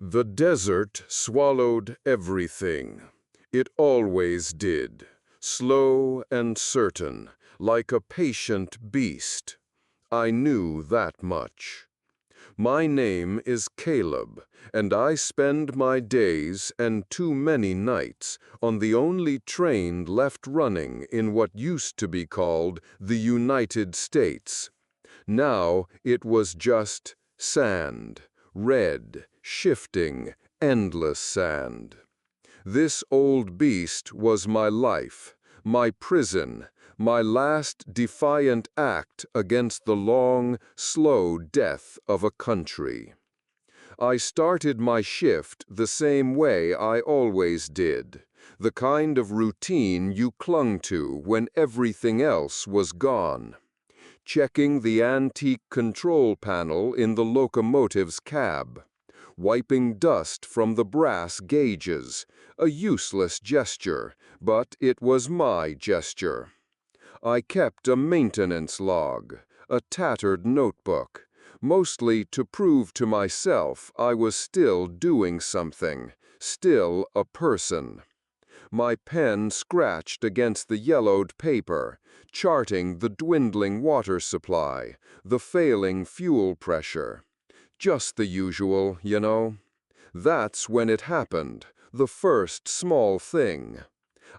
The desert swallowed everything. It always did, slow and certain, like a patient beast. I knew that much. My name is Caleb, and I spend my days and too many nights on the only train left running in what used to be called the United States. Now it was just sand, red, shifting, endless sand. This old beast was my life, my prison, my last defiant act against the long, slow death of a country. I started my shift the same way I always did, the kind of routine you clung to when everything else was gone. Checking the antique control panel in the locomotive's cab, wiping dust from the brass gauges, a useless gesture, but it was my gesture. I kept a maintenance log, a tattered notebook, mostly to prove to myself I was still doing something, still a person. My pen scratched against the yellowed paper, charting the dwindling water supply, the failing fuel pressure. Just the usual, you know. That's when it happened, the first small thing.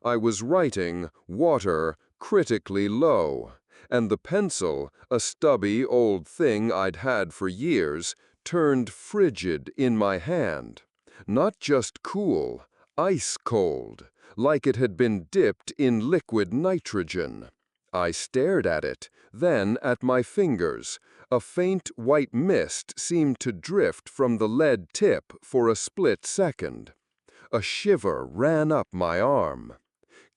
I was writing water critically low, and the pencil, a stubby old thing I'd had for years, turned frigid in my hand. Not just cool, ice cold, like it had been dipped in liquid nitrogen. I stared at it, then at my fingers. A faint white mist seemed to drift from the lead tip for a split second. A shiver ran up my arm.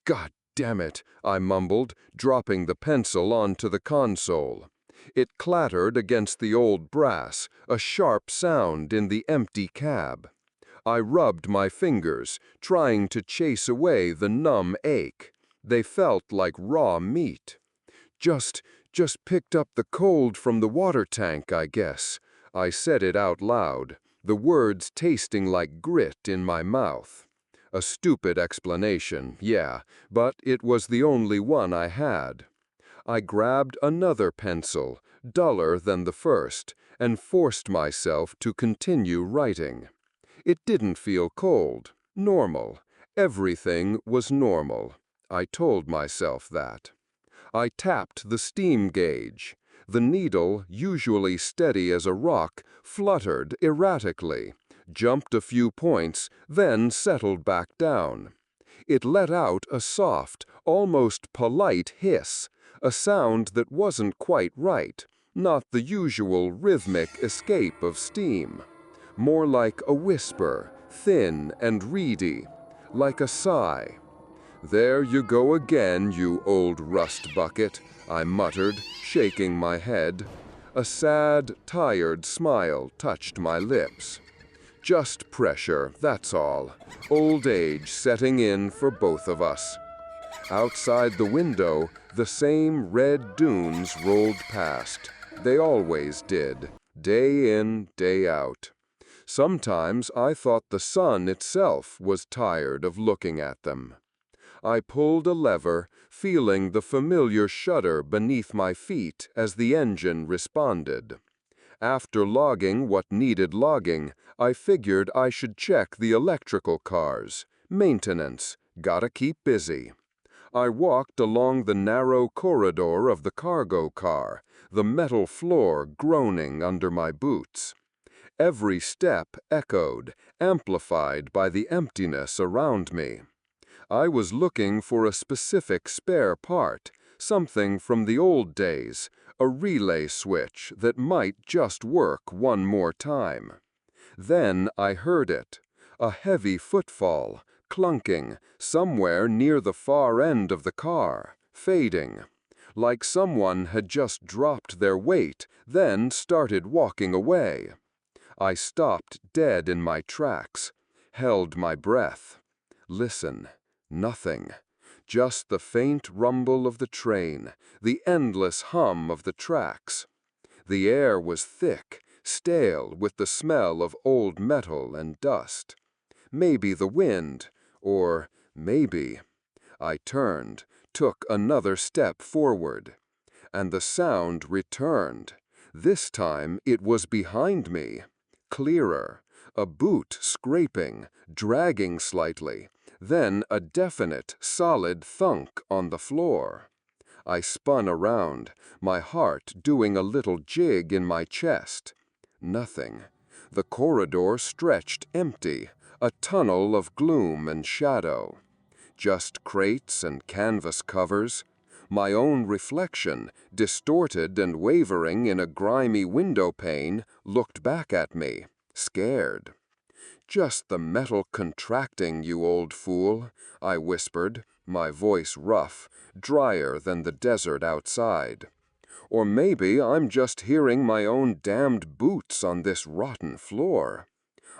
"God damn it," I mumbled, dropping the pencil onto the console. It clattered against the old brass, a sharp sound in the empty cab. I rubbed my fingers, trying to chase away the numb ache. They felt like raw meat. Just picked up the cold from the water tank, I guess." I said it out loud, the words tasting like grit in my mouth. A stupid explanation, yeah, but it was the only one I had. I grabbed another pencil, duller than the first, and forced myself to continue writing. It didn't feel cold, normal. Everything was normal. I told myself that. I tapped the steam gauge. The needle, usually steady as a rock, fluttered erratically, jumped a few points, then settled back down. It let out a soft, almost polite hiss, a sound that wasn't quite right, not the usual rhythmic escape of steam. More like a whisper, thin and reedy, like a sigh. "There you go again, you old rust bucket," I muttered, shaking my head. A sad, tired smile touched my lips. "Just pressure, that's all. Old age setting in for both of us." Outside the window, the same red dunes rolled past. They always did, day in, day out. Sometimes I thought the sun itself was tired of looking at them. I pulled a lever, feeling the familiar shudder beneath my feet as the engine responded. After logging what needed logging, I figured I should check the electrical cars. Maintenance, gotta keep busy. I walked along the narrow corridor of the cargo car, the metal floor groaning under my boots. Every step echoed, amplified by the emptiness around me. I was looking for a specific spare part, something from the old days, a relay switch that might just work one more time. Then I heard it, a heavy footfall, clunking, somewhere near the far end of the car, fading, like someone had just dropped their weight, then started walking away. I stopped dead in my tracks, held my breath. Listen. Nothing. Just the faint rumble of the train, the endless hum of the tracks. The air was thick, stale with the smell of old metal and dust. Maybe the wind, or maybe. I turned, took another step forward, and the sound returned. This time it was behind me, clearer, a boot scraping, dragging slightly, then a definite, solid thunk on the floor. I spun around, my heart doing a little jig in my chest. Nothing. The corridor stretched empty, a tunnel of gloom and shadow. Just crates and canvas covers. My own reflection, distorted and wavering in a grimy window pane, looked back at me, scared. "Just the metal contracting, you old fool," I whispered, my voice rough, drier than the desert outside. "Or maybe I'm just hearing my own damned boots on this rotten floor."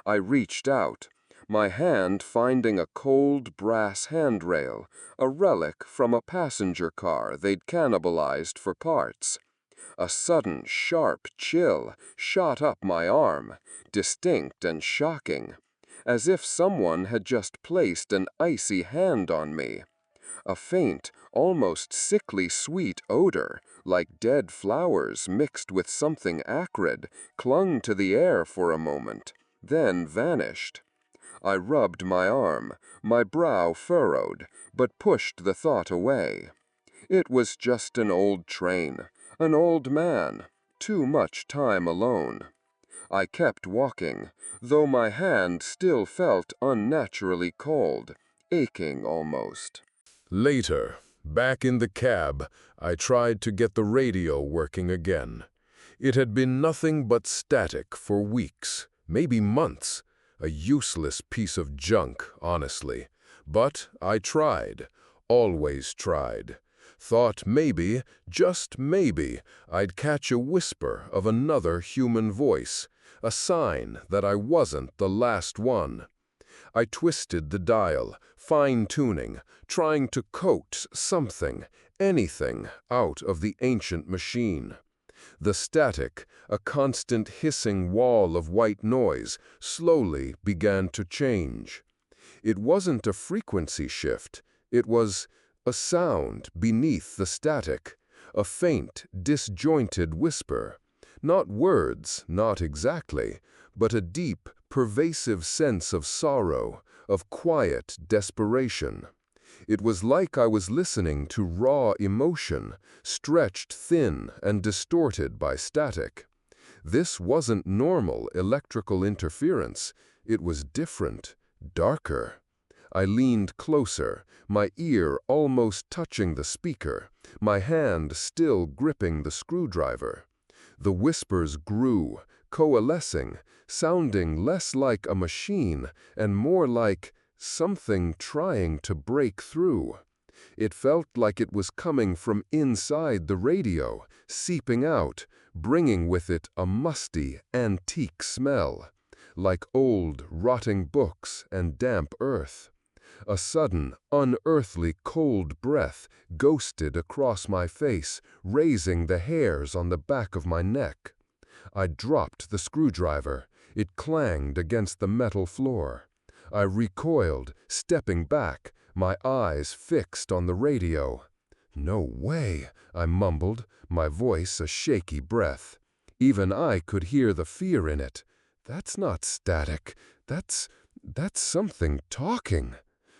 I reached out, my hand finding a cold brass handrail, a relic from a passenger car they'd cannibalized for parts. A sudden, sharp chill shot up my arm, distinct and shocking, as if someone had just placed an icy hand on me. A faint, almost sickly sweet odor, like dead flowers mixed with something acrid, clung to the air for a moment, then vanished. I rubbed my arm, my brow furrowed, but pushed the thought away. It was just an old train, an old man, too much time alone. I kept walking, though my hand still felt unnaturally cold, aching almost. Later, back in the cab, I tried to get the radio working again. It had been nothing but static for weeks, maybe months. A useless piece of junk, honestly. But I tried, always tried. Thought maybe, just maybe, I'd catch a whisper of another human voice, a sign that I wasn't the last one. I twisted the dial, fine-tuning, trying to coax something, anything, out of the ancient machine. The static, a constant hissing wall of white noise, slowly began to change. It wasn't a frequency shift, it was a sound beneath the static, a faint, disjointed whisper. Not words, not exactly, but a deep, pervasive sense of sorrow, of quiet desperation. It was like I was listening to raw emotion, stretched thin and distorted by static. This wasn't normal electrical interference. It was different, darker. I leaned closer, my ear almost touching the speaker, my hand still gripping the screwdriver. The whispers grew, coalescing, sounding less like a machine and more like something trying to break through. It felt like it was coming from inside the radio, seeping out, bringing with it a musty, antique smell, like old, rotting books and damp earth. A sudden, unearthly cold breath ghosted across my face, raising the hairs on the back of my neck. I dropped the screwdriver. It clanged against the metal floor. I recoiled, stepping back, my eyes fixed on the radio. "No way," I mumbled, my voice a shaky breath. Even I could hear the fear in it. "That's not static. That's something talking."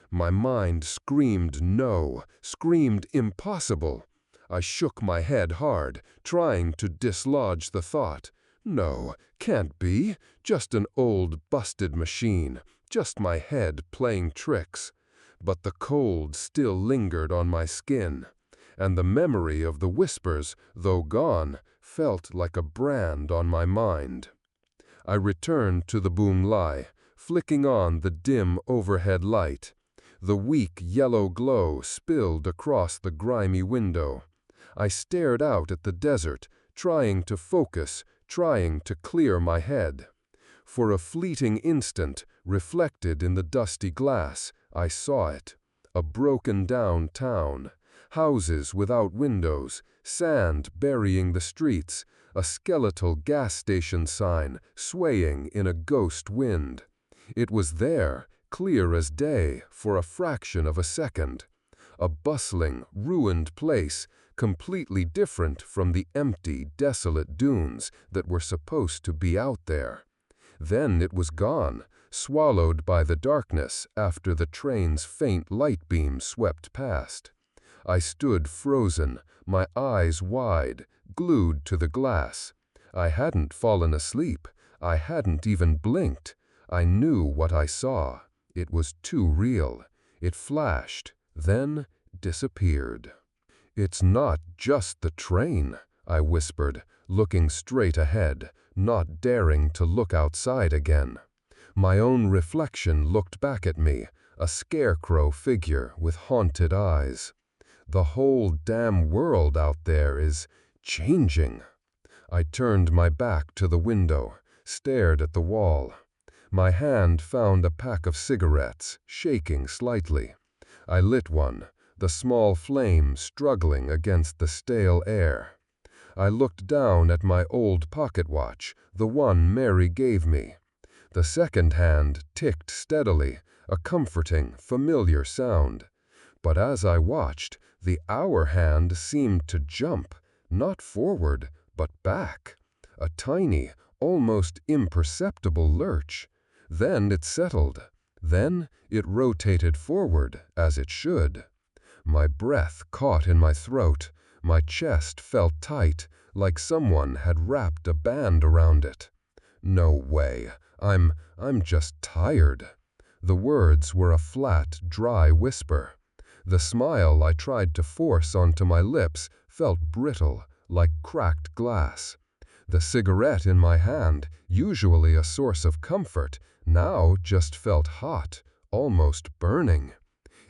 My mind screamed no, screamed impossible. I shook my head hard, trying to dislodge the thought. No, can't be. Just an old, busted machine. Just my head playing tricks. But the cold still lingered on my skin, and the memory of the whispers, though gone, felt like a brand on my mind. I returned to the Boomlai, flicking on the dim overhead light. The weak yellow glow spilled across the grimy window. I stared out at the desert, trying to focus, trying to clear my head. For a fleeting instant, reflected in the dusty glass, I saw it. A broken-down town. houses without windows, sand burying the streets, a skeletal gas station sign swaying in a ghost wind. It was there, clear as day, for a fraction of a second. A bustling, ruined place, completely different from the empty, desolate dunes that were supposed to be out there. Then it was gone, swallowed by the darkness after the train's faint light beam swept past. I stood frozen, my eyes wide, glued to the glass. I hadn't fallen asleep. I hadn't even blinked. I knew what I saw. It was too real. It flashed, then disappeared. "It's not just the train," I whispered, looking straight ahead, not daring to look outside again. My own reflection looked back at me, a scarecrow figure with haunted eyes. The whole damn world out there is changing. I turned my back to the window, stared at the wall. My hand found a pack of cigarettes, shaking slightly. I lit one, the small flame struggling against the stale air. I looked down at my old pocket watch, the one Mary gave me. The second hand ticked steadily, a comforting, familiar sound. But as I watched, the hour hand seemed to jump, not forward, but back. A tiny, almost imperceptible lurch. Then it settled. Then it rotated forward, as it should. My breath caught in my throat. My chest felt tight, like someone had wrapped a band around it. "No way. I'm just tired." The words were a flat, dry whisper. The smile I tried to force onto my lips felt brittle, like cracked glass. The cigarette in my hand, usually a source of comfort, now just felt hot, almost burning.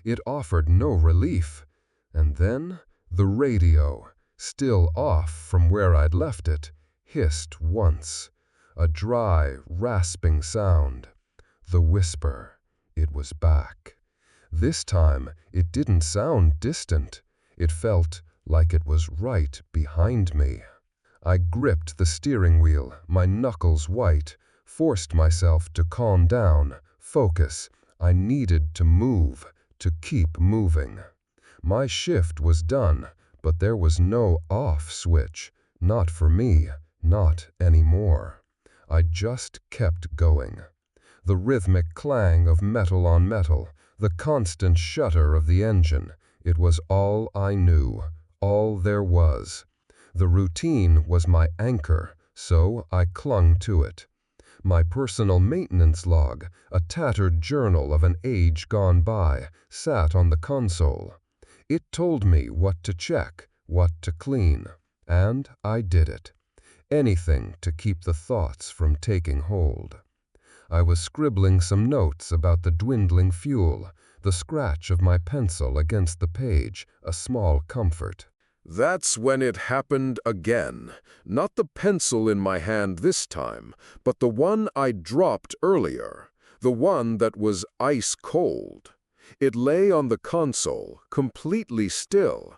It offered no relief. And then the radio, still off from where I'd left it, hissed once. A dry, rasping sound. The whisper. It was back. This time, it didn't sound distant. It felt like it was right behind me. I gripped the steering wheel, my knuckles white, forced myself to calm down, focus. I needed to move, to keep moving. My shift was done, but there was no off switch. Not for me, not anymore. I just kept going. The rhythmic clang of metal on metal, the constant shudder of the engine, it was all I knew, all there was. The routine was my anchor, so I clung to it. My personal maintenance log, a tattered journal of an age gone by, sat on the console. It told me what to check, what to clean, and I did it. Anything to keep the thoughts from taking hold. I was scribbling some notes about the dwindling fuel, the scratch of my pencil against the page, a small comfort. That's when it happened again. Not the pencil in my hand this time, but the one I dropped earlier. The one that was ice cold. It lay on the console, completely still.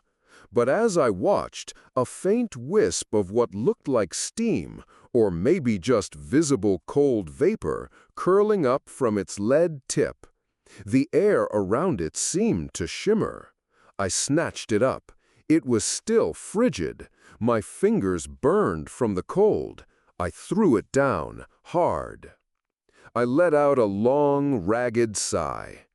But as I watched, a faint wisp of what looked like steam, or maybe just visible cold vapor, curling up from its lead tip. The air around it seemed to shimmer. I snatched it up. It was still frigid. My fingers burned from the cold. I threw it down, hard. I let out a long, ragged sigh.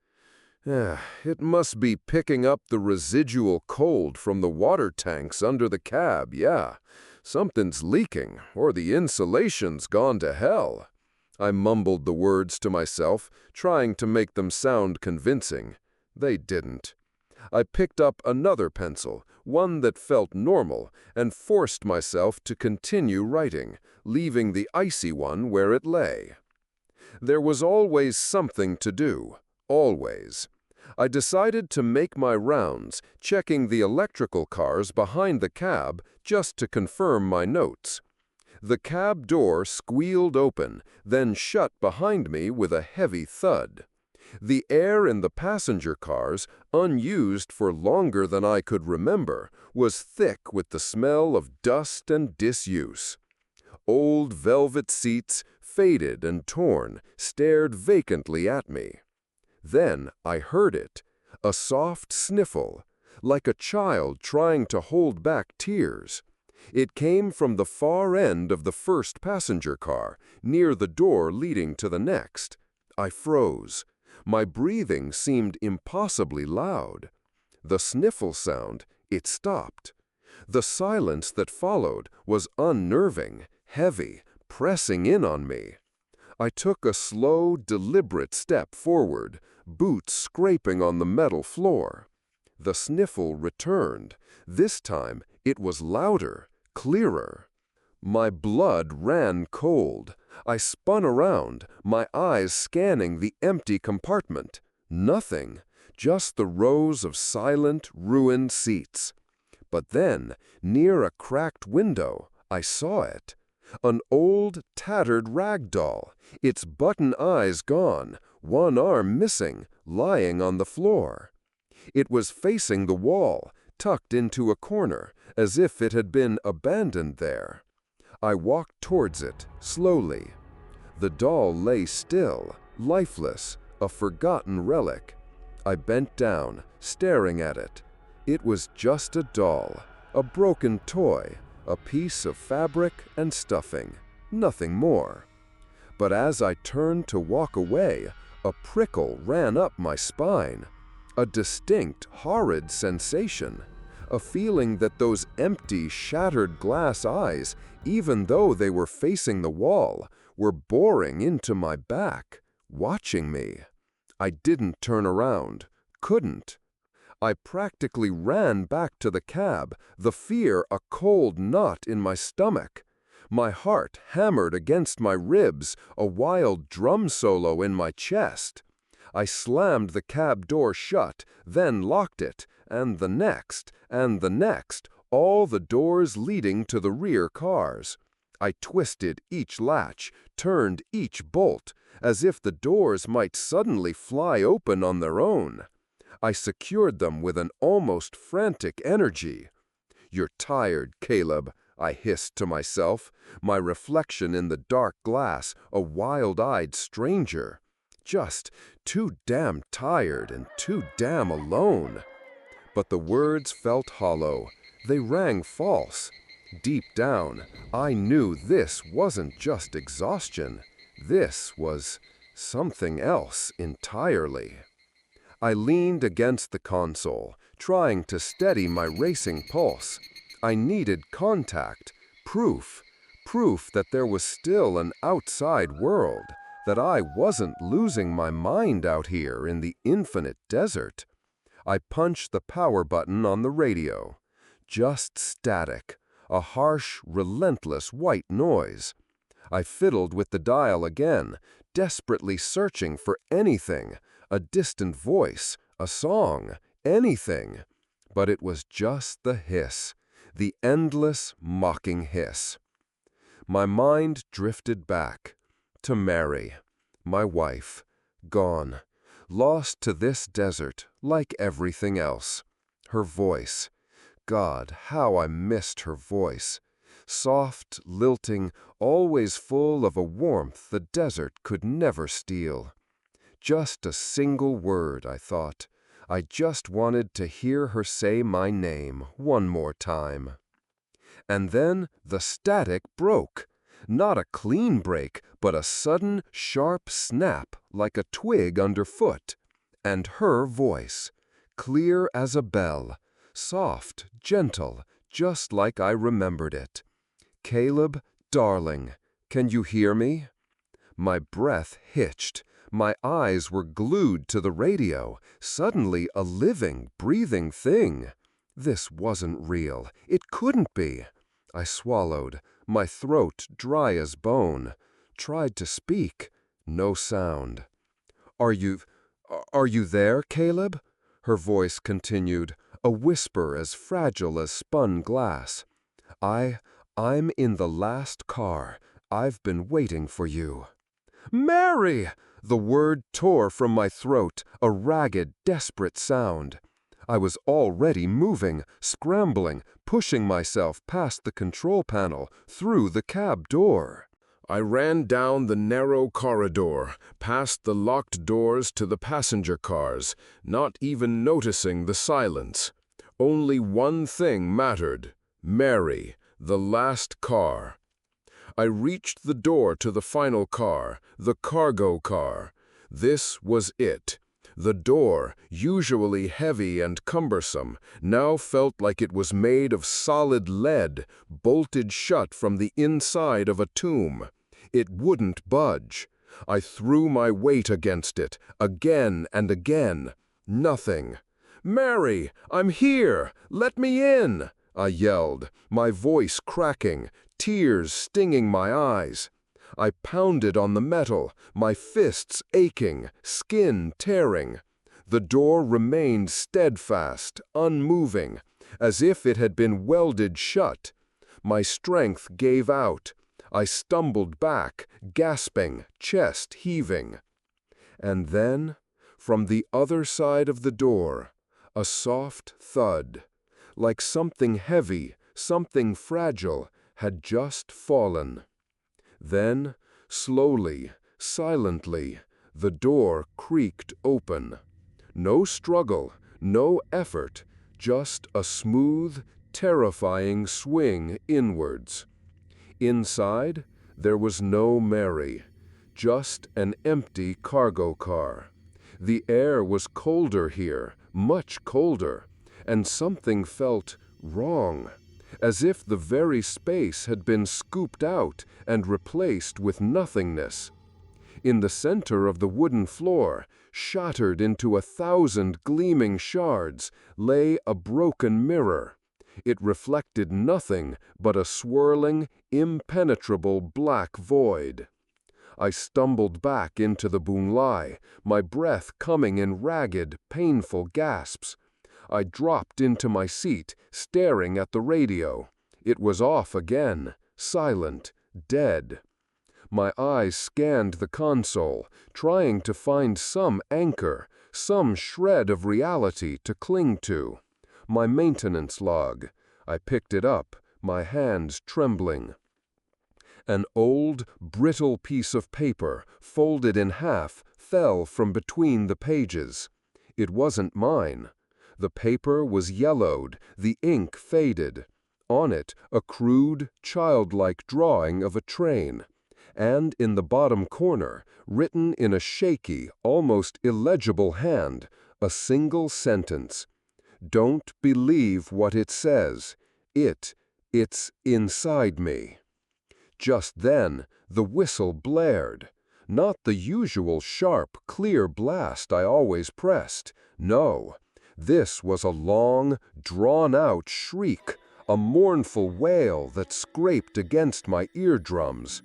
It must be picking up the residual cold from the water tanks under the cab, yeah. Something's leaking, or the insulation's gone to hell. I mumbled the words to myself, trying to make them sound convincing. They didn't. I picked up another pencil, one that felt normal, and forced myself to continue writing, leaving the icy one where it lay. There was always something to do, always. I decided to make my rounds, checking the electrical cars behind the cab just to confirm my notes. The cab door squealed open, then shut behind me with a heavy thud. The air in the passenger cars, unused for longer than I could remember, was thick with the smell of dust and disuse. Old velvet seats, faded and torn, stared vacantly at me. Then I heard it, a soft sniffle, like a child trying to hold back tears. It came from the far end of the first passenger car, near the door leading to the next. I froze. My breathing seemed impossibly loud. The sniffle sound, it stopped. The silence that followed was unnerving, heavy, pressing in on me. I took a slow, deliberate step forward, boots scraping on the metal floor. The sniffle returned. This time it was louder, clearer. My blood ran cold. I spun around, my eyes scanning the empty compartment. Nothing, just the rows of silent, ruined seats. But then, near a cracked window, I saw it. An old, tattered rag doll, its button eyes gone, one arm missing, lying on the floor. It was facing the wall, tucked into a corner, as if it had been abandoned there. I walked towards it, slowly. The doll lay still, lifeless, a forgotten relic. I bent down, staring at it. It was just a doll, a broken toy, a piece of fabric and stuffing, nothing more. But as I turned to walk away, a prickle ran up my spine. A distinct, horrid sensation. A feeling that those empty, shattered glass eyes, even though they were facing the wall, were boring into my back, watching me. I didn't turn around, couldn't. I practically ran back to the cab, the fear a cold knot in my stomach. My heart hammered against my ribs, a wild drum solo in my chest. I slammed the cab door shut, then locked it, and the next, all the doors leading to the rear cars. I twisted each latch, turned each bolt, as if the doors might suddenly fly open on their own. I secured them with an almost frantic energy. "You're tired, Caleb," I hissed to myself, my reflection in the dark glass, a wild-eyed stranger. Just too damn tired and too damn alone. But the words felt hollow. They rang false. Deep down, I knew this wasn't just exhaustion. This was something else entirely. I leaned against the console, trying to steady my racing pulse. I needed contact, proof that there was still an outside world, that I wasn't losing my mind out here in the infinite desert. I punched the power button on the radio. Just static, a harsh, relentless white noise. I fiddled with the dial again, desperately searching for anything, a distant voice, a song, anything. But it was just the hiss, the endless, mocking hiss. My mind drifted back to Mary, my wife, gone, lost to this desert like everything else. Her voice. God, how I missed her voice. Soft, lilting, always full of a warmth the desert could never steal. Just a single word, I thought. I just wanted to hear her say my name one more time. And then the static broke. Not a clean break, but a sudden, sharp snap like a twig underfoot. And her voice, clear as a bell, soft, gentle, just like I remembered it. "Caleb, darling, can you hear me?" My breath hitched. My eyes were glued to the radio, suddenly a living, breathing thing. This wasn't real. It couldn't be. I swallowed, my throat dry as bone. Tried to speak. No sound. Are you there, Caleb?" Her voice continued, a whisper as fragile as spun glass. I'm in the last car. I've been waiting for you." "Mary!" The word tore from my throat, a ragged, desperate sound. I was already moving, scrambling, pushing myself past the control panel, through the cab door. I ran down the narrow corridor, past the locked doors to the passenger cars, not even noticing the silence. Only one thing mattered: Mary, the last car. I reached the door to the final car, the cargo car. This was it. The door, usually heavy and cumbersome, now felt like it was made of solid lead, bolted shut from the inside of a tomb. It wouldn't budge. I threw my weight against it, again and again. Nothing. "Mary, I'm here! Let me in!" I yelled, my voice cracking, tears stinging my eyes. I pounded on the metal, my fists aching, skin tearing. The door remained steadfast, unmoving, as if it had been welded shut. My strength gave out. I stumbled back, gasping, chest heaving. And then, from the other side of the door, a soft thud, like something heavy, something fragile, had just fallen. Then, slowly, silently, the door creaked open. No struggle, no effort, just a smooth, terrifying swing inwards. Inside, there was no Mary, just an empty cargo car. The air was colder here, much colder, and something felt wrong, as if the very space had been scooped out and replaced with nothingness. In the center of the wooden floor, shattered into 1,000 gleaming shards, lay a broken mirror. It reflected nothing but a swirling, impenetrable black void. I stumbled back into the Boonlai, my breath coming in ragged, painful gasps. I dropped into my seat, staring at the radio. It was off again, silent, dead. My eyes scanned the console, trying to find some anchor, some shred of reality to cling to. My maintenance log. I picked it up, my hands trembling. An old, brittle piece of paper, folded in half, fell from between the pages. It wasn't mine. The paper was yellowed, the ink faded. On it, a crude, childlike drawing of a train. And in the bottom corner, written in a shaky, almost illegible hand, a single sentence. "Don't believe what it says. It's inside me." Just then, the whistle blared. Not the usual sharp, clear blast I always pressed. No. This was a long, drawn-out shriek, a mournful wail that scraped against my eardrums.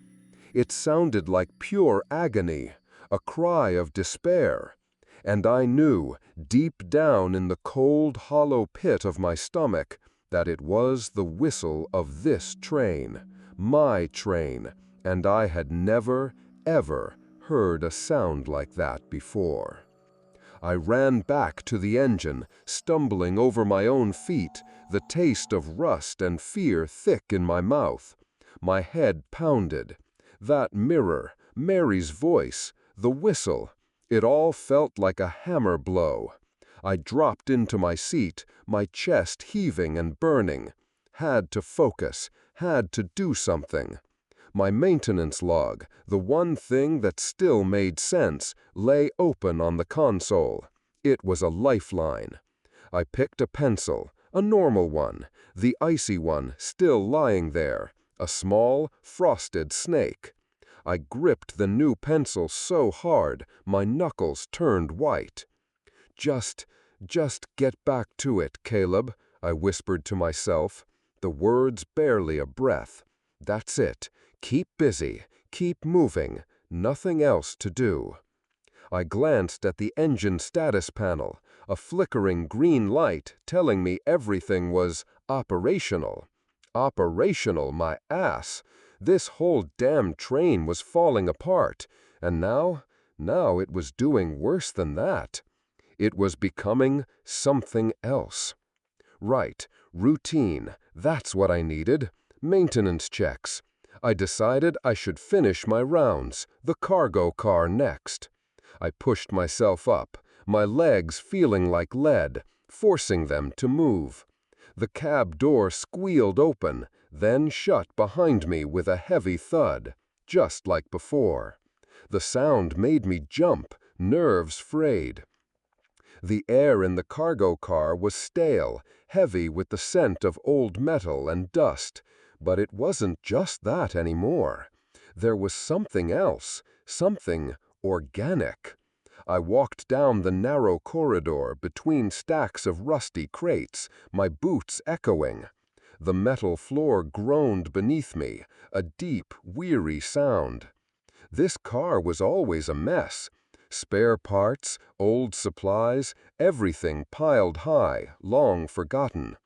It sounded like pure agony, a cry of despair. And I knew, deep down in the cold, hollow pit of my stomach, that it was the whistle of this train, my train, and I had never, ever heard a sound like that before. I ran back to the engine, stumbling over my own feet, the taste of rust and fear thick in my mouth. My head pounded. That mirror, Mary's voice, the whistle, it all felt like a hammer blow. I dropped into my seat, my chest heaving and burning. Had to focus, had to do something. My maintenance log, the one thing that still made sense, lay open on the console. It was a lifeline. I picked a pencil, a normal one, the icy one still lying there, a small, frosted snake. I gripped the new pencil so hard, my knuckles turned white. Just get back to it, Caleb," I whispered to myself, the words barely a breath. "That's it. Keep busy, keep moving, nothing else to do." I glanced at the engine status panel, a flickering green light telling me everything was operational. Operational, my ass! This whole damn train was falling apart, and now Now it was doing worse than that. It was becoming something else. Right, routine, that's what I needed. Maintenance checks. I decided I should finish my rounds, the cargo car next. I pushed myself up, my legs feeling like lead, forcing them to move. The cab door squealed open, then shut behind me with a heavy thud, just like before. The sound made me jump, nerves frayed. The air in the cargo car was stale, heavy with the scent of old metal and dust, but it wasn't just that anymore. There was something else, something organic. I walked down the narrow corridor between stacks of rusty crates, my boots echoing. The metal floor groaned beneath me, a deep, weary sound. This car was always a mess. Spare parts, old supplies, everything piled high, long forgotten.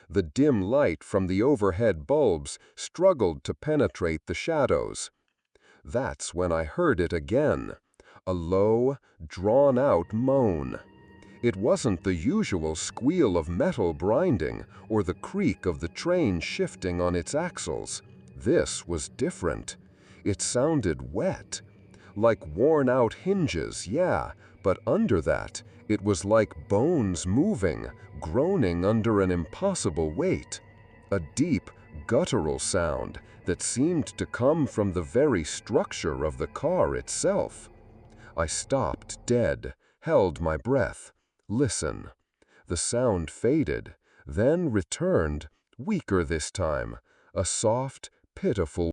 The dim light from the overhead bulbs struggled to penetrate the shadows. That's when I heard it again. A low, drawn-out moan. It wasn't the usual squeal of metal grinding or the creak of the train shifting on its axles. This was different. It sounded wet. Like worn-out hinges, yeah, but under that, it was like bones moving, groaning under an impossible weight. A deep, guttural sound that seemed to come from the very structure of the car itself. I stopped dead, held my breath. Listen. The sound faded, then returned, weaker this time, a soft, pitiful